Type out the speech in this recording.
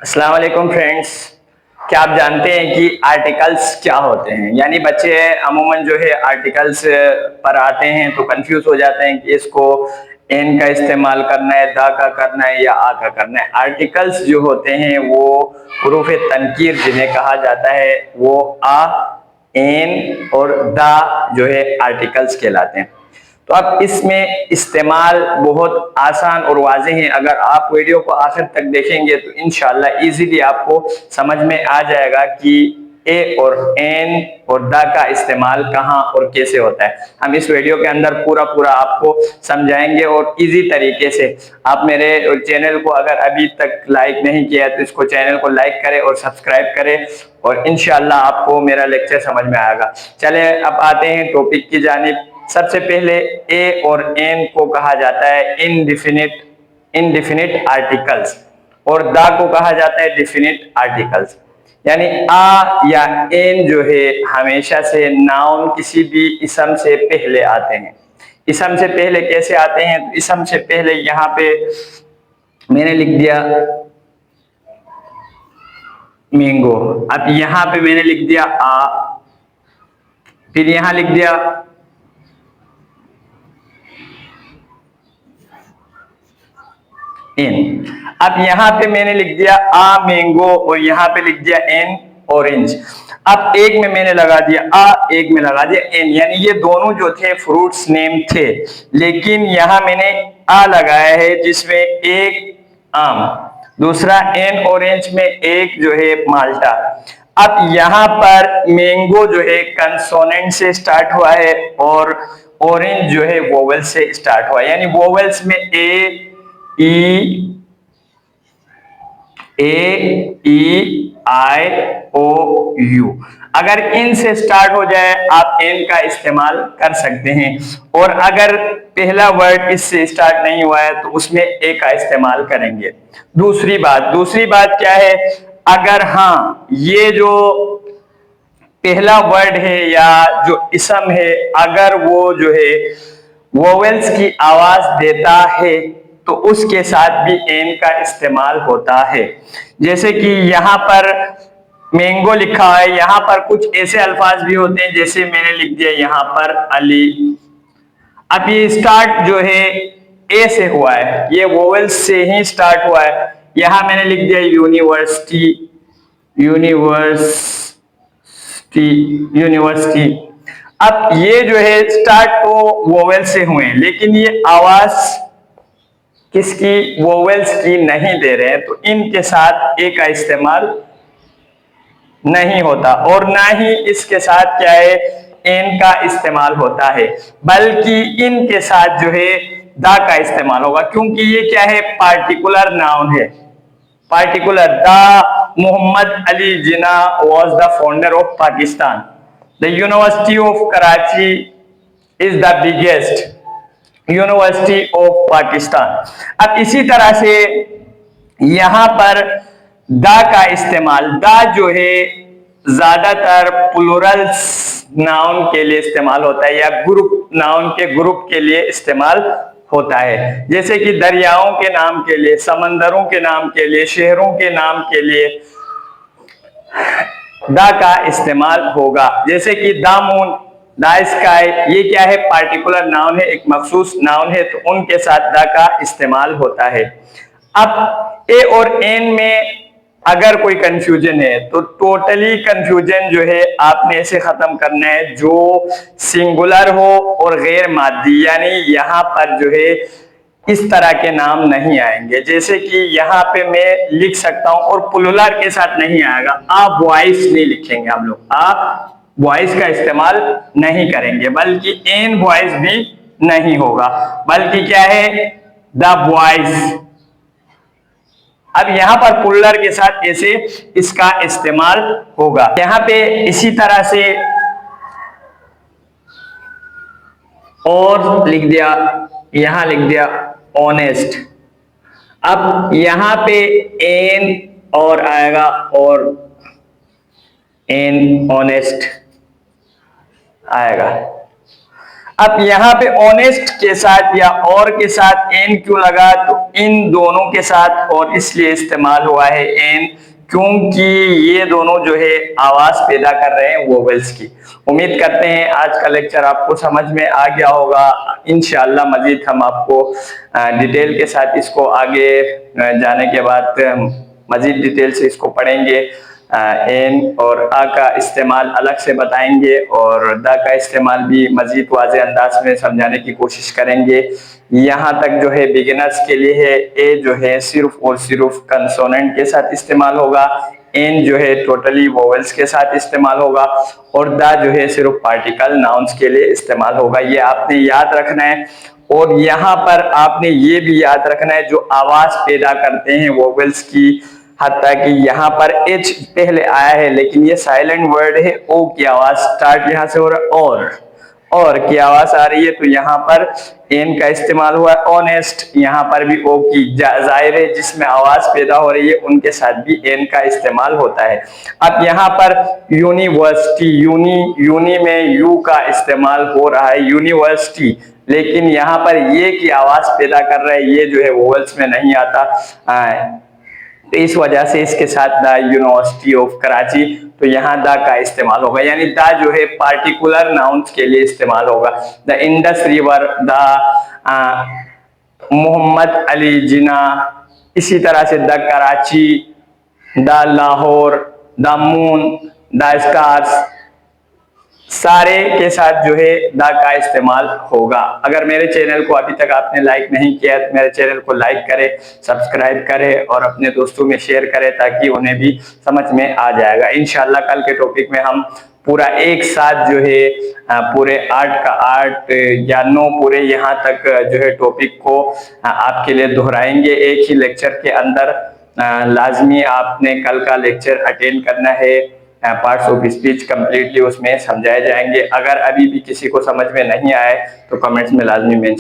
अस्सलाम वालेकुम फ्रेंड्स। क्या आप जानते हैं कि आर्टिकल्स क्या होते हैं? यानी बच्चे अमूमन जो है आर्टिकल्स पर आते हैं तो कंफ्यूज हो जाते हैं कि इसको एन का इस्तेमाल करना है, दा का करना है या आ का करना है। आर्टिकल्स जो होते हैं वो हुरूफ तनकीर जिन्हें कहा जाता है वो आ, एन और दा जो है आर्टिकल्स कहलाते हैं। तो अब इसमें इस्तेमाल बहुत आसान और वाज़ेह है। अगर आप वीडियो को आखिर तक देखेंगे तो इंशाल्लाह इजीली आपको समझ में आ जाएगा कि ए और एन और द का इस्तेमाल कहाँ और कैसे होता है। हम इस वीडियो के अंदर पूरा पूरा आपको समझाएंगे और इजी तरीके से। आप मेरे चैनल को अगर अभी तक लाइक नहीं किया तो इसको चैनल को लाइक करें और सब्सक्राइब करें और इंशाल्लाह आपको मेरा लेक्चर समझ में आएगा। चले अब आते हैं टॉपिक की जानिब। सबसे पहले ए और एन को कहा जाता है इनडिफिनिट आर्टिकल्स और दा को कहा जाता है डिफिनिट आर्टिकल्स। यानी आ या एन जो है हमेशा से नाउन किसी भी इसम से पहले आते हैं। इसम से पहले कैसे आते हैं? तो इसम से पहले यहां पे मैंने लिख दिया मैंगो। अब यहां पे मैंने लिख दिया आ, फिर यहां लिख दिया एन। अब यहां पे मैंने लिख दिया आ मैंगो और यहां पे लिख दिया एन ऑरेंज। अब एक में मैंने लगा दिया आ, एक में लगा दिया एन, यानी ये दोनों जो थे फ्रूट्स नेम थे, लेकिन यहां मैंने आ लगाया है जिसमें एक आम, दूसरा एन ऑरेंज में एक जो है माल्टा। अब यहां पर मैंगो जो है कंसोनेंट से स्टार्ट हुआ है और ऑरेंज जो है वोवेल से स्टार्ट हुआ है। यानी वोवेल्स में ई आई ओ यू, अगर इन से स्टार्ट हो जाए आप एन का इस्तेमाल कर सकते हैं, और अगर पहला वर्ड इससे स्टार्ट नहीं हुआ है तो उसमें ए का इस्तेमाल करेंगे। दूसरी बात क्या है? अगर हाँ ये जो पहला वर्ड है या जो इसम है अगर वो जो है वोवेल्स की आवाज देता है तो उसके साथ भी एन का इस्तेमाल होता है। जैसे कि यहाँ पर मैंगो लिखा है, यहाँ पर कुछ ऐसे अल्फाज भी होते हैं जैसे मैंने लिख दिया यहाँ पर अली। अब ये स्टार्ट जो है ए से हुआ है, ये वोवेल्स से ही स्टार्ट हुआ है। यहाँ मैंने लिख दिया यूनिवर्सिटी। अब ये जो है स्टार्ट तो वोवेल से हुए हैं लेकिन ये आवाज किसकी? वोवेल्स की नहीं दे रहे हैं, तो इनके साथ ए का इस्तेमाल नहीं होता और ना ही इसके साथ क्या है एन का इस्तेमाल होता है, बल्कि इनके साथ जो है दा का इस्तेमाल होगा, क्योंकि ये क्या है? पार्टिकुलर नाउन है। पार्टिकुलर दा मोहम्मद अली जिना was the founder of Pakistan. The University of Karachi is the biggest university of Pakistan. अब इसी तरह से यहां पर दा का इस्तेमाल, दा जो है ज्यादातर प्लूरल्स नाउन के लिए इस्तेमाल होता है या ग्रुप नाउन के ग्रुप के लिए इस्तेमाल होता है। जैसे कि दरियाओं के नाम के लिए, समंदरों के नाम के लिए, शहरों के नाम के लिए दा का इस्तेमाल होगा। जैसे कि द मून, द स्काई, ये क्या है? पार्टिकुलर नाउन है, एक मखसूस नाउन है, तो उनके साथ दा का इस्तेमाल होता है। अब ए और एन में अगर कोई कंफ्यूजन है तो टोटली कंफ्यूजन जो है आपने ऐसे खत्म करना है जो सिंगुलर हो और गैर मादी, यानी यहाँ पर जो है इस तरह के नाम नहीं आएंगे। जैसे कि यहाँ पे मैं लिख सकता हूं और प्लूरल के साथ नहीं आएगा, आप वॉइस नहीं लिखेंगे हम लोग, आप वॉइस का इस्तेमाल नहीं करेंगे, बल्कि एन वॉइस भी नहीं होगा, बल्कि क्या है? The voice. अब यहां पर प्लूरल के साथ ऐसे इसका इस्तेमाल होगा। यहां पे इसी तरह से और लिख दिया, यहां लिख दिया ऑनेस्ट। अब यहां पे एन और आएगा और एन ऑनेस्ट आएगा। अब यहाँ पे ऑनेस्ट के साथ या और के साथ एन क्यों लगा, तो इन दोनों के साथ और इसलिए इस्तेमाल हुआ है एन, क्योंकि ये दोनों जो है आवाज पैदा कर रहे हैं वोवेल्स की। उम्मीद करते हैं आज का लेक्चर आपको समझ में आ गया होगा। इंशाअल्लाह मजीद हम आपको डिटेल के साथ इसको आगे जाने के बाद मजीद डिटेल से इसको पढ़ेंगे। एन और आ का इस्तेमाल अलग से बताएंगे और द का इस्तेमाल भी मजीद वाज़े अंदाज में समझाने की कोशिश करेंगे। यहाँ तक जो है बिगिनर्स के लिए है। ए जो है सिर्फ और सिर्फ कंसोनेंट के साथ इस्तेमाल होगा, एन जो है टोटली वोवेल्स के साथ इस्तेमाल होगा और द जो है सिर्फ पार्टिकल नाउन्स के लिए इस्तेमाल होगा। ये आपने याद रखना है। और यहाँ पर आपने ये भी याद रखना है जो आवाज पैदा करते हैं वोवेल्स की, हत्ता कि यहाँ पर एच पहले आया है लेकिन ये साइलेंट वर्ड है। ओ की आवाज स्टार्ट यहाँ से हो रहा है और की आवाज आ रही है, तो यहाँ पर एन का इस्तेमाल हुआ है। ऑनेस्ट यहाँ पर भी ओ की जाहिर है जिसमें आवाज पैदा हो रही है उनके साथ भी एन का इस्तेमाल होता है। अब यहाँ पर यूनिवर्सिटी, यूनी में यू का इस्तेमाल हो रहा है यूनिवर्सिटी, लेकिन यहाँ पर ये की आवाज पैदा कर रहा है, ये जो है वोवेल्स में नहीं आता। तो इस वजह से इसके साथ द यूनिवर्सिटी ऑफ कराची, तो यहाँ द का इस्तेमाल होगा, यानी द जो है पार्टिकुलर नाउन्स के लिए इस्तेमाल होगा। The Indus river, the Mohammad Ali Jinnah, इसी तरह से the Karachi, the Lahore, the moon, the stars, सारे के साथ जो है द का इस्तेमाल होगा। अगर मेरे चैनल को अभी तक आपने लाइक नहीं किया तो मेरे चैनल को लाइक करें, सब्सक्राइब करें और अपने दोस्तों में शेयर करें ताकि उन्हें भी समझ में आ जाएगा। इंशाल्लाह कल के टॉपिक में हम पूरा एक साथ जो है पूरे 8 का 8 या 9 पूरे यहाँ तक जो है टॉपिक को आपके लिए दोहराएंगे एक ही लेक्चर के अंदर। लाजमी आपने कल का लेक्चर अटेंड करना है। पार्ट्स ऑफ स्पीच कंप्लीटली उसमें समझाए जाएंगे। अगर अभी भी किसी को समझ में नहीं आए तो कमेंट्स में लाजमी मेंशन